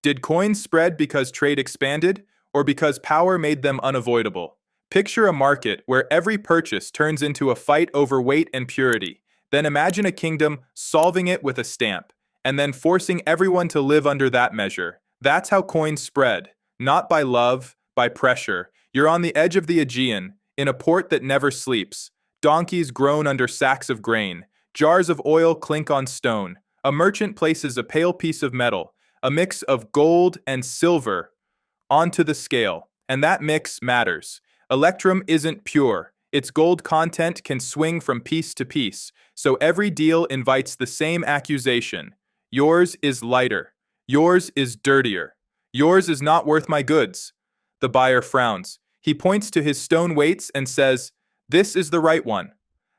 Did coins spread because trade expanded, or because power made them unavoidable? Picture a market where every purchase turns into a fight over weight and purity. Then imagine a kingdom solving it with a stamp, and then forcing everyone to live under that measure. That's how coins spread, not by love, by pressure. You're on the edge of the Aegean, in a port that never sleeps. Donkeys groan under sacks of grain. Jars of oil clink on stone. A merchant places a pale piece of metal, a mix of gold and silver, onto the scale, and that mix matters. Electrum isn't pure. Its gold content can swing from piece to piece, so every deal invites the same accusation. Yours is lighter. Yours is dirtier. Yours is not worth my goods. The buyer frowns. He points to his stone weights and says, "This is the right one."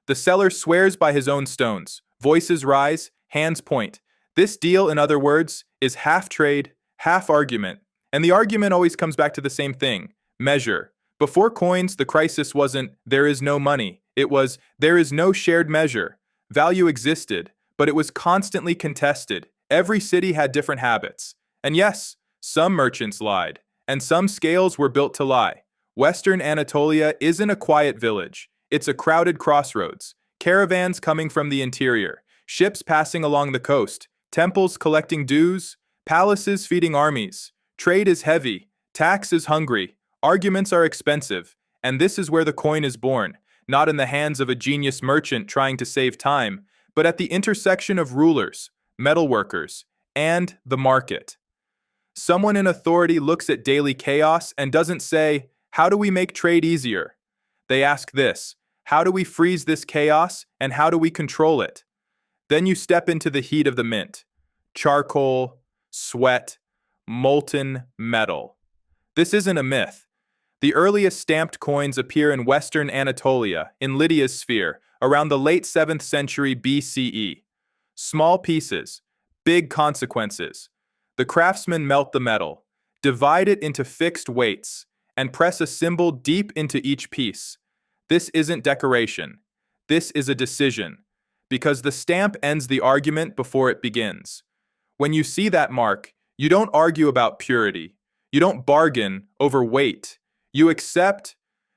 The seller swears by his own stones. Voices rise, hands point. This deal, in other words, is half trade, half argument. And the argument always comes back to the same thing: measure. Before coins, the crisis wasn't "there is no money." It was "there is no shared measure." Value existed, but it was constantly contested. Every city had different habits. And yes, some merchants lied, and some scales were built to lie. Western Anatolia isn't a quiet village. It's a crowded crossroads. Caravans coming from the interior, ships passing along the coast, temples collecting dues, palaces feeding armies. Trade is heavy, tax is hungry, arguments are expensive, and this is where the coin is born, not in the hands of a genius merchant trying to save time, but at the intersection of rulers, metalworkers, and the market. Someone in authority looks at daily chaos and doesn't say, "How do we make trade easier?" They ask this: "How do we freeze this chaos, and how do we control it?" Then you step into the heat of the mint. Charcoal, sweat, molten metal. This isn't a myth. The earliest stamped coins appear in Western Anatolia, in Lydia's sphere, around the late 7th century BCE. Small pieces, big consequences. The craftsmen melt the metal, divide it into fixed weights, and press a symbol deep into each piece. This isn't decoration. This is a decision, because the stamp ends the argument before it begins. When you see that mark, you don't argue about purity. You don't bargain over weight. You accept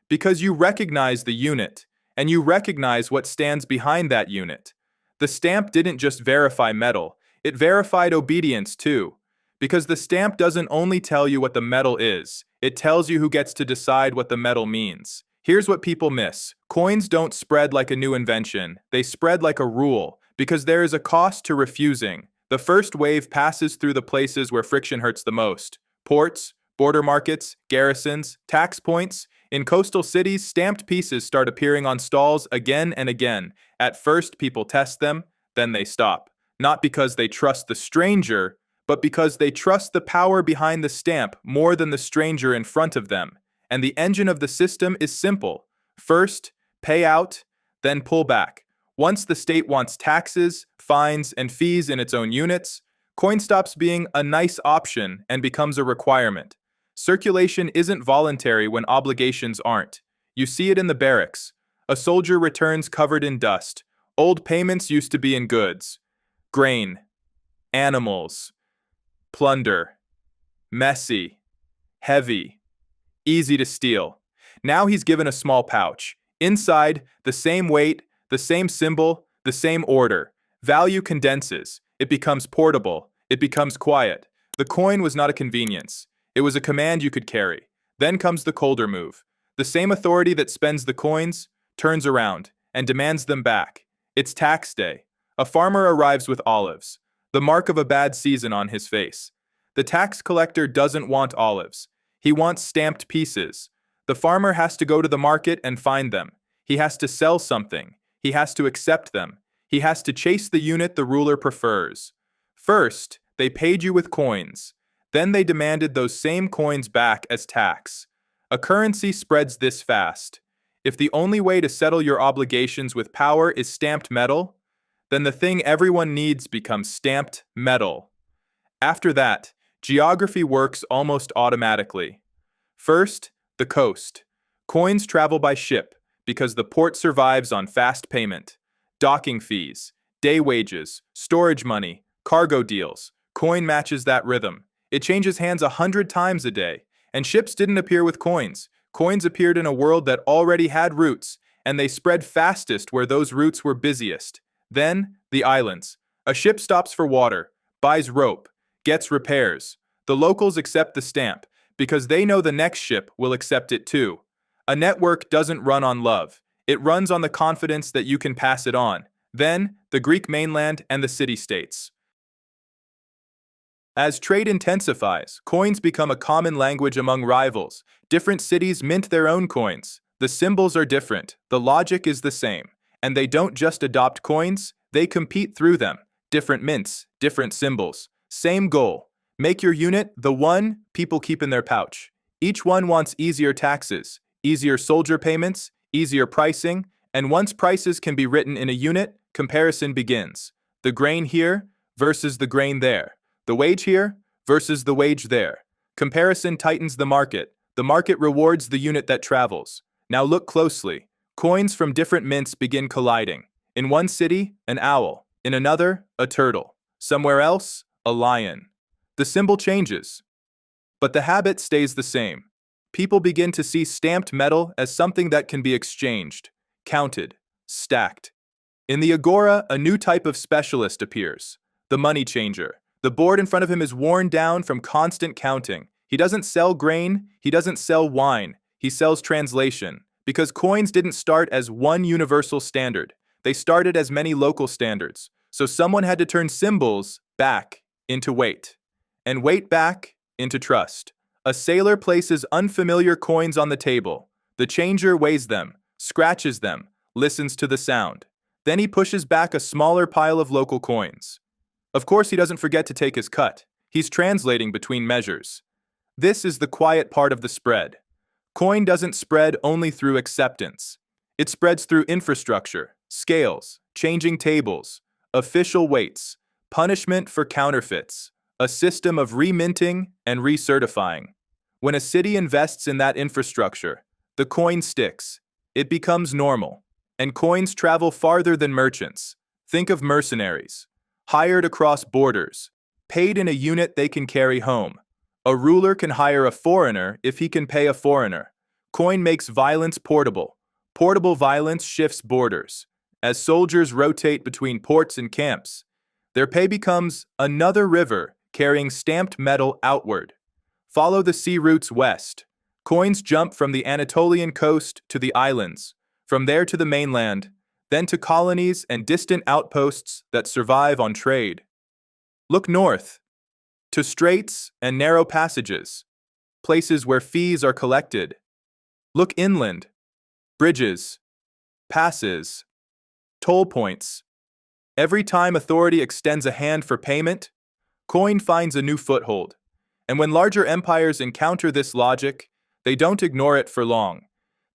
because you recognize the unit, and you recognize what stands behind that unit. The stamp didn't just verify metal, it verified obedience too. Because the stamp doesn't only tell you what the metal is, it tells you who gets to decide what the metal means. Here's what people miss. Coins don't spread like a new invention. They spread like a rule, because there is a cost to refusing. The first wave passes through the places where friction hurts the most. Ports, border markets, garrisons, tax points. In coastal cities, stamped pieces start appearing on stalls again and again. At first, people test them, then they stop. Not because they trust the stranger, but because they trust the power behind the stamp more than the stranger in front of them. And the engine of the system is simple. First, pay out, then pull back. Once the state wants taxes, fines, and fees in its own units, coin stops being a nice option and becomes a requirement. Circulation isn't voluntary when obligations aren't. You see it in the barracks. A soldier returns covered in dust. Old payments used to be in goods. Grain, animals, plunder, messy, heavy, easy to steal. Now he's given a small pouch. Inside, the same weight, the same symbol, the same order. Value condenses. It becomes portable. It becomes quiet. The coin was not a convenience. It was a command you could carry. Then comes the colder move. The same authority that spends the coins turns around and demands them back. It's tax day. A farmer arrives with olives, the mark of a bad season on his face. The tax collector doesn't want olives. He wants stamped pieces. The farmer has to go to the market and find them. He has to sell something. He has to accept them. He has to chase the unit the ruler prefers. First, they paid you with coins. Then they demanded those same coins back as tax. A currency spreads this fast. If the only way to settle your obligations with power is stamped metal, then the thing everyone needs becomes stamped metal. After that, geography works almost automatically. First, the coast. Coins travel by ship because the port survives on fast payment. Docking fees, day wages, storage money, cargo deals. Coin matches that rhythm. It changes hands 100 times a day. And ships didn't appear with coins. Coins appeared in a world that already had routes, and they spread fastest where those routes were busiest. Then, the islands. A ship stops for water, buys rope, gets repairs. The locals accept the stamp, because they know the next ship will accept it too. A network doesn't run on love. It runs on the confidence that you can pass it on. Then, the Greek mainland and the city-states. As trade intensifies, coins become a common language among rivals. Different cities mint their own coins. The symbols are different, the logic is the same. And they don't just adopt coins, they compete through them. Different mints, different symbols. Same goal. Make your unit the one people keep in their pouch. Each one wants easier taxes, easier soldier payments, easier pricing, and once prices can be written in a unit, comparison begins. The grain here versus the grain there. The wage here versus the wage there. Comparison tightens the market. The market rewards the unit that travels. Now look closely. Coins from different mints begin colliding. In one city, an owl. In another, a turtle. Somewhere else, a lion. The symbol changes, but the habit stays the same. People begin to see stamped metal as something that can be exchanged, counted, stacked. In the agora, a new type of specialist appears, the money changer. The board in front of him is worn down from constant counting. He doesn't sell grain, he doesn't sell wine, he sells translation. Because coins didn't start as one universal standard. They started as many local standards. So someone had to turn symbols back into weight, and weight back into trust. A sailor places unfamiliar coins on the table. The changer weighs them, scratches them, listens to the sound. Then he pushes back a smaller pile of local coins. Of course, he doesn't forget to take his cut. He's translating between measures. This is the quiet part of the spread. Coin doesn't spread only through acceptance. It spreads through infrastructure, scales, changing tables, official weights, punishment for counterfeits, a system of reminting and recertifying. When a city invests in that infrastructure, the coin sticks. It becomes normal. And coins travel farther than merchants. Think of mercenaries, hired across borders, paid in a unit they can carry home. A ruler can hire a foreigner if he can pay a foreigner. Coin makes violence portable. Portable violence shifts borders. As soldiers rotate between ports and camps, their pay becomes another river carrying stamped metal outward. Follow the sea routes west. Coins jump from the Anatolian coast to the islands, from there to the mainland, then to colonies and distant outposts that survive on trade. Look north, to straits and narrow passages, places where fees are collected. Look inland, bridges, passes, toll points. Every time authority extends a hand for payment, coin finds a new foothold. And when larger empires encounter this logic, they don't ignore it for long.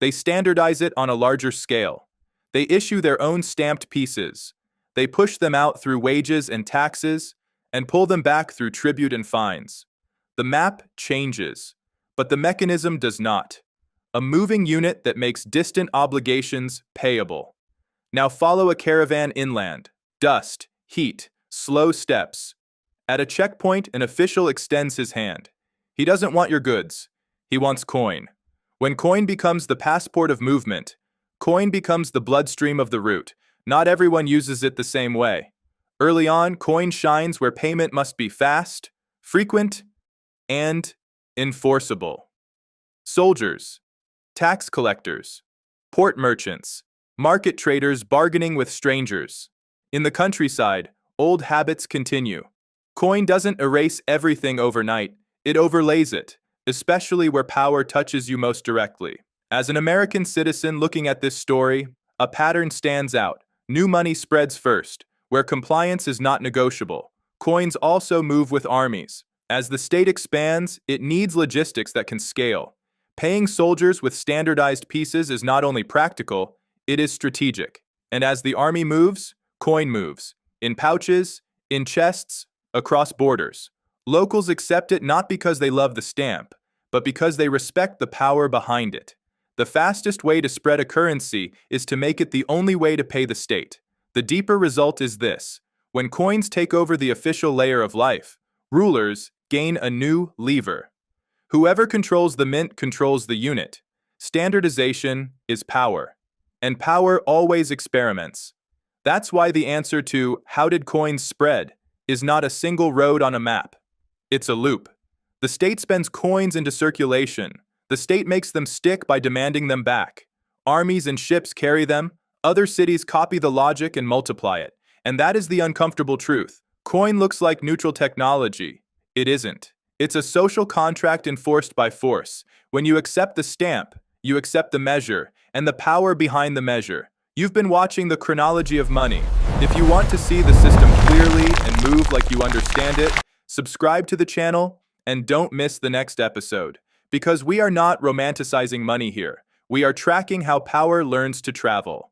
They standardize it on a larger scale. They issue their own stamped pieces. They push them out through wages and taxes, and pull them back through tribute and fines. The map changes, but the mechanism does not. A moving unit that makes distant obligations payable. Now follow a caravan inland. Dust, heat, slow steps. At a checkpoint, an official extends his hand. He doesn't want your goods. He wants coin. When coin becomes the passport of movement, coin becomes the bloodstream of the route. Not everyone uses it the same way. Early on, coin shines where payment must be fast, frequent, and enforceable. Soldiers, tax collectors, port merchants, market traders bargaining with strangers. In the countryside, old habits continue. Coin doesn't erase everything overnight, it overlays it, especially where power touches you most directly. As an American citizen looking at this story, a pattern stands out. New money spreads first, where compliance is not negotiable. Coins also move with armies. As the state expands, it needs logistics that can scale. Paying soldiers with standardized pieces is not only practical, it is strategic. And as the army moves, coin moves. In pouches, in chests, across borders. Locals accept it not because they love the stamp, but because they respect the power behind it. The fastest way to spread a currency is to make it the only way to pay the state. The deeper result is this: when coins take over the official layer of life, rulers gain a new lever. Whoever controls the mint controls the unit. Standardization is power. And power always experiments. That's why the answer to "how did coins spread" is not a single road on a map. It's a loop. The state spends coins into circulation. The state makes them stick by demanding them back. Armies and ships carry them. Other cities copy the logic and multiply it. And that is the uncomfortable truth. Coin looks like neutral technology. It isn't. It's a social contract enforced by force. When you accept the stamp, you accept the measure and the power behind the measure. You've been watching the Chronology of Money. If you want to see the system clearly and move like you understand it, subscribe to the channel and don't miss the next episode. Because we are not romanticizing money here. We are tracking how power learns to travel.